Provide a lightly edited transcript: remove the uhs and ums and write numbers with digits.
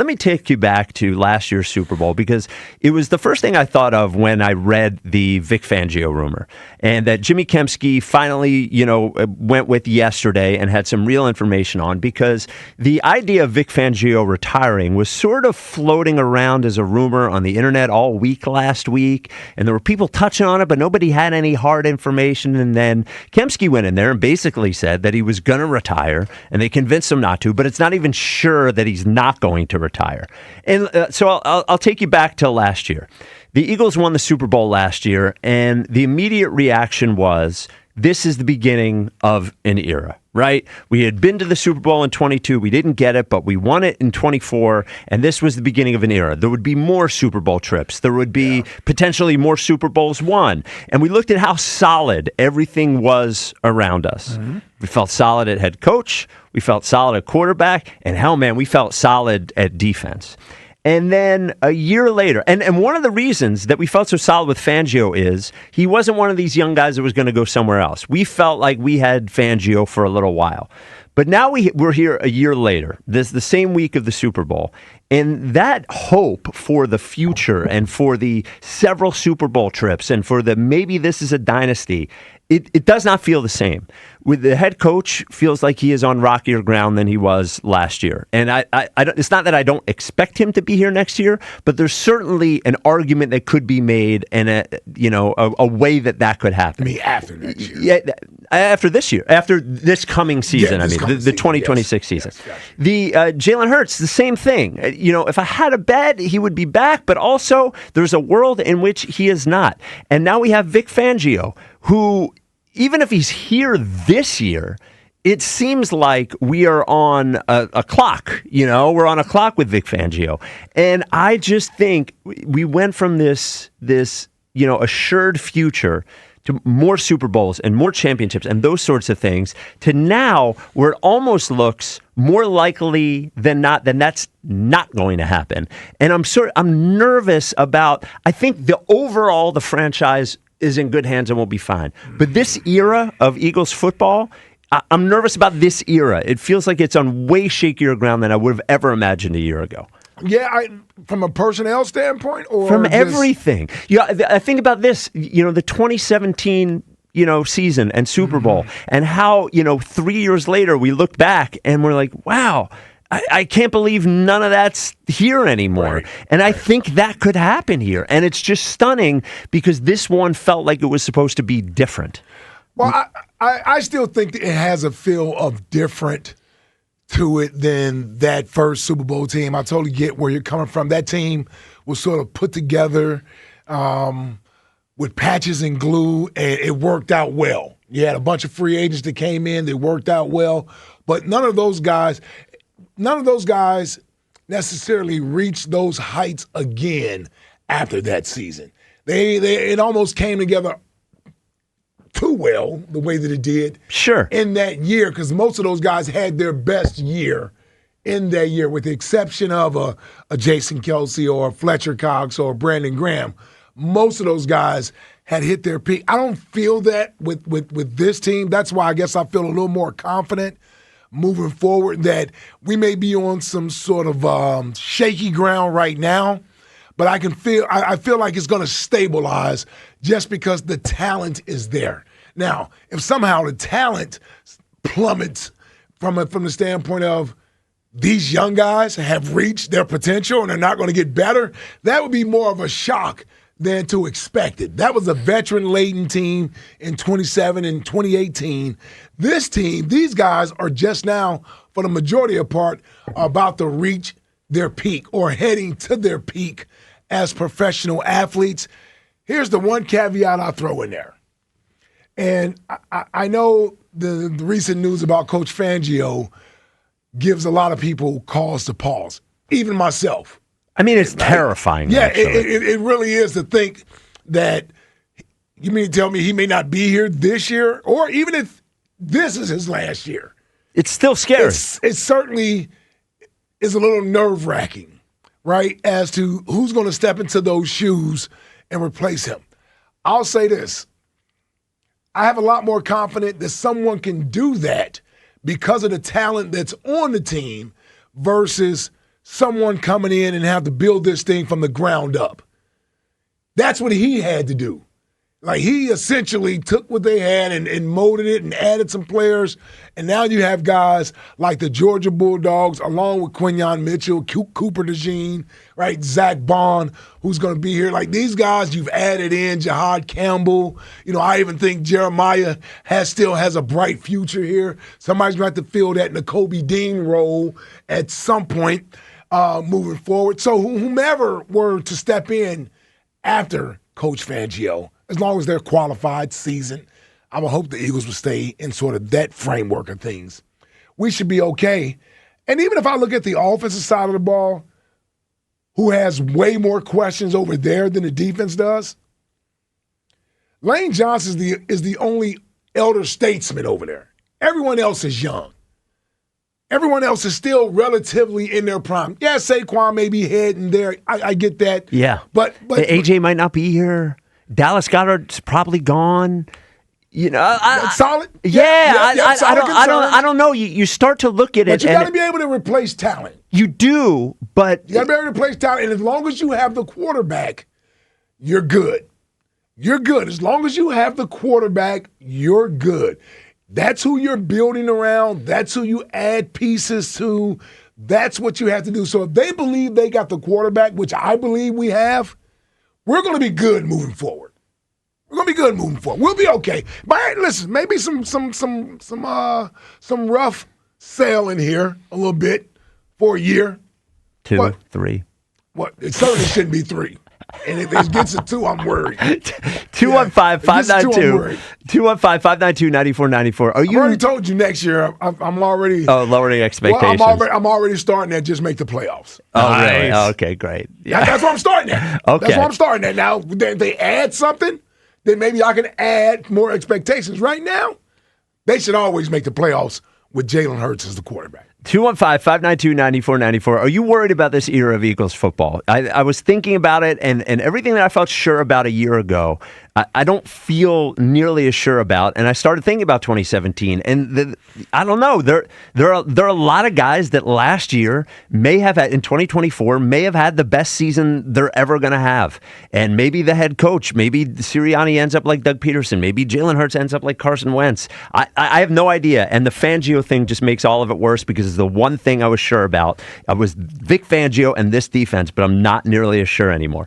let me take you back to last year's Super Bowl, because it was the first thing I thought of when I read the Vic Fangio rumor, and that Jimmy Kempski finally, went with yesterday and had some real information on, because the idea of Vic Fangio retiring was sort of floating around as a rumor on the internet all week last week, and there were people touching on it, but nobody had any hard information. And then Kempski went in there and basically said that he was going to retire, and they convinced him not to, but it's not even sure that he's not going to retire. And so I'll take you back to last year. The Eagles won the Super Bowl last year, and the immediate reaction was, this is the beginning of an era, right? We had been to the Super Bowl in 22. We didn't get it, but we won it in 24, and this was the beginning of an era. There would be more Super Bowl trips. There would be potentially more Super Bowls won. And we looked at how solid everything was around us. Mm-hmm. We felt solid at head coach. We felt solid at quarterback. And hell, man, we felt solid at defense. And then a year later, and one of the reasons that we felt so solid with Fangio is he wasn't one of these young guys that was going to go somewhere else. We felt like we had Fangio for a little while. But now we're here a year later, the same week of the Super Bowl, and that hope for the future and for the several Super Bowl trips and for the maybe this is a dynasty, it does not feel the same. With the head coach, feels like he is on rockier ground than he was last year. And I it's not that I don't expect him to be here next year, but there's certainly an argument that could be made, and a way that could happen. I mean, after next year. Yeah, after this year, after this coming season. Yeah, the 2026 season. Yes, gotcha. The Jalen Hurts, the same thing. If I had a bet, he would be back, but also there's a world in which he is not. And now we have Vic Fangio, who, even if he's here this year, it seems like we are on a clock. We're on a clock with Vic Fangio. And I just think we went from this assured future to more Super Bowls and more championships and those sorts of things, to now where it almost looks more likely than not then that's not going to happen. And I'm nervous about, I think the franchise is in good hands and will be fine. But this era of Eagles football, I'm nervous about this era. It feels like it's on way shakier ground than I would have ever imagined a year ago. Yeah, from a personnel standpoint, or from everything. I think about this. The 2017 season and Super Bowl, and how 3 years later we look back and we're like, wow. I can't believe none of that's here anymore. Right. And I think that could happen here. And it's just stunning because this one felt like it was supposed to be different. Well, I still think that it has a feel of different to it than that first Super Bowl team. I totally get where you're coming from. That team was sort of put together with patches and glue, and it worked out well. You had a bunch of free agents that came in. They worked out well. But none of those guys necessarily reached those heights again after that season. It almost came together too well the way that it did in that year, because most of those guys had their best year in that year, with the exception of a Jason Kelsey or a Fletcher Cox or Brandon Graham. Most of those guys had hit their peak. I don't feel that with this team. That's why I guess I feel a little more confident moving forward that we may be on some sort of shaky ground right now, but I feel like it's going to stabilize just because the talent is there. Now, if somehow the talent plummets from the standpoint of these young guys have reached their potential and they're not going to get better, that would be more of a shock than to expect it. That was a veteran-laden team in 27 and 2018. This team, these guys are just now, for the majority of part, about to reach their peak or heading to their peak as professional athletes. Here's the one caveat I'll throw in there. And I know the recent news about Coach Fangio gives a lot of people cause to pause, even myself. I mean, it's terrifying. Yeah, it really is to think that you mean to tell me he may not be here this year, or even if this is his last year. It's still scary. It certainly is a little nerve-wracking, right, as to who's going to step into those shoes and replace him. I'll say this. I have a lot more confidence that someone can do that because of the talent that's on the team versus someone coming in and have to build this thing from the ground up. That's what he had to do. Like, he essentially took what they had and molded it and added some players. And now you have guys like the Georgia Bulldogs, along with Quinyon Mitchell, Cooper DeJean, right? Zach Bond, who's going to be here. Like, these guys you've added in, Jahad Campbell. You know, I even think Jeremiah still has a bright future here. Somebody's going to have to fill that Nakobe Dean role at some point moving forward. So whomever were to step in after Coach Fangio, as long as they're qualified, seasoned, I would hope the Eagles will stay in sort of that framework of things. We should be okay. And even if I look at the offensive side of the ball, who has way more questions over there than the defense does, Lane Johnson is the only elder statesman over there. Everyone else is young. Everyone else is still relatively in their prime. Yeah, Saquon may be heading there. I get that. Yeah. But AJ might not be here. Dallas Goedert's probably gone. You know, solid. I don't know. You start to look at it, but you got to be able to replace talent. You do, but you got to be able to replace talent. And as long as you have the quarterback, you're good. You're good. As long as you have the quarterback, you're good. That's who you're building around. That's who you add pieces to. That's what you have to do. So if they believe they got the quarterback, which I believe we have, we're going to be good moving forward. We're going to be good moving forward. We'll be okay. But listen, maybe some rough sailing here a little bit for a year. 2, 3. What? It certainly shouldn't be 3. And if it gets to 2, I'm worried. 215-592-9494. I already told you next year. I'm already lowering expectations. Well, I'm already starting at just make the playoffs. Oh, nice. Really? Oh, okay, great. Yeah, that's what I'm starting at. Okay, that's what I'm starting at. Now, if they add something, then maybe I can add more expectations. Right now, they should always make the playoffs with Jalen Hurts as the quarterback. 215-592-9494. Are you worried about this era of Eagles football? I was thinking about it, and everything that I felt sure about a year ago, I don't feel nearly as sure about. And I started thinking about 2017, and I don't know. There are a lot of guys that last year may have had, in 2024, may have had the best season they're ever going to have. And maybe the head coach, maybe Sirianni ends up like Doug Peterson, maybe Jalen Hurts ends up like Carson Wentz. I have no idea. And the Fangio thing just makes all of it worse because the one thing I was sure about was Vic Fangio and this defense, but I'm not nearly as sure anymore.